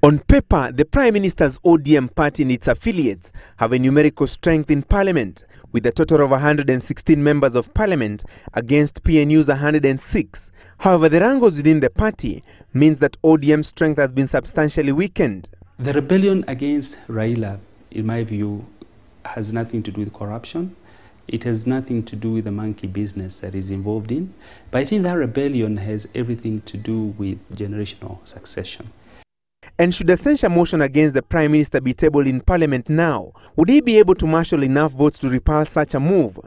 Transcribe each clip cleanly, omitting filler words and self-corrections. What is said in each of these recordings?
On paper, the Prime Minister's ODM party and its affiliates have a numerical strength in Parliament, with a total of 116 members of Parliament against PNU's 106. However, the wrangles within the party means that ODM's strength has been substantially weakened. The rebellion against Raila, in my view, has nothing to do with corruption. It has nothing to do with the monkey business that is involved in. But I think that rebellion has everything to do with generational succession. And should a censure motion against the Prime Minister be tabled in Parliament now, would he be able to marshal enough votes to repel such a move?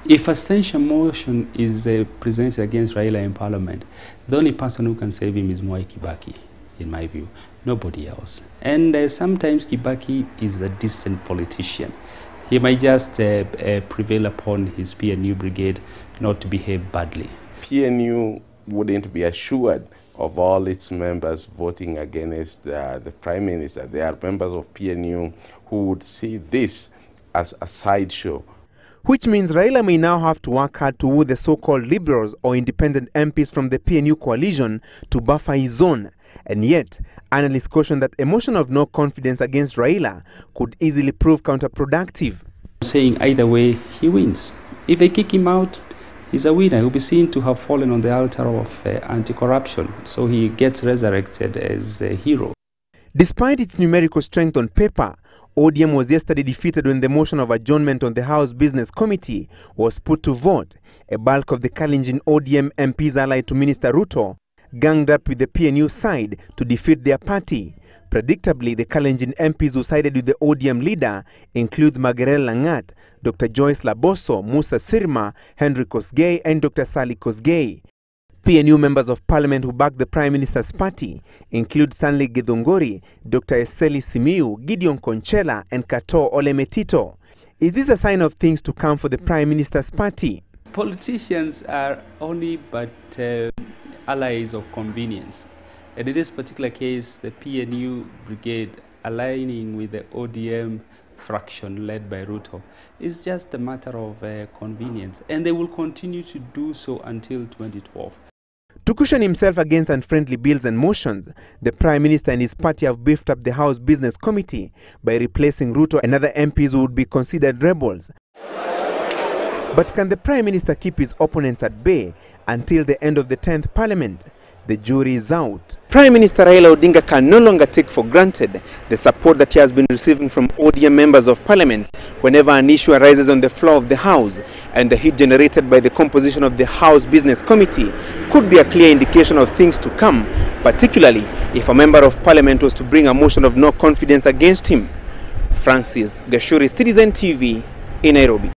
If a censure motion is presented against Raila in Parliament, the only person who can save him is Mwai Kibaki, in my view, nobody else. And sometimes Kibaki is a distant politician. He might just prevail upon his PNU brigade not to behave badly. PNU wouldn't be assured of all its members voting against the Prime Minister. There are members of PNU who would see this as a sideshow. Which means Raila may now have to work hard to woo the so-called liberals or independent MPs from the PNU coalition to buffer his zone. And yet, analysts caution that a motion of no confidence against Raila could easily prove counterproductive. Saying either way, he wins. If they kick him out, he's a winner. He'll be seen to have fallen on the altar of anti-corruption, so he gets resurrected as a hero. Despite its numerical strength on paper, ODM was yesterday defeated when the motion of adjournment on the House Business Committee was put to vote. A bulk of the Kalenjin ODM MPs allied to Minister Ruto ganged up with the PNU side to defeat their party. Predictably, the Kalenjin MPs who sided with the ODM leader includes Margaret Langat, Dr. Joyce Laboso, Musa Sirma, Henry Kosgei, and Dr. Sally Kosgei. PNU members of Parliament who backed the Prime Minister's party include Stanley Githunguri, Dr. Eseli Simiu, Gideon Conchela, and Kato Olemetito. Is this a sign of things to come for the Prime Minister's party? Politicians are only but allies of convenience. And in this particular case, the PNU brigade aligning with the ODM fraction led by Ruto is just a matter of convenience, and they will continue to do so until 2012. To cushion himself against unfriendly bills and motions, the Prime Minister and his party have beefed up the House Business Committee by replacing Ruto and other MPs who would be considered rebels. But can the Prime Minister keep his opponents at bay until the end of the 10th Parliament? The jury is out. Prime Minister Raila Odinga can no longer take for granted the support that he has been receiving from ODM members of Parliament whenever an issue arises on the floor of the House, and the heat generated by the composition of the House Business Committee could be a clear indication of things to come, particularly if a member of Parliament was to bring a motion of no confidence against him. Francis Gachuri, Citizen TV in Nairobi.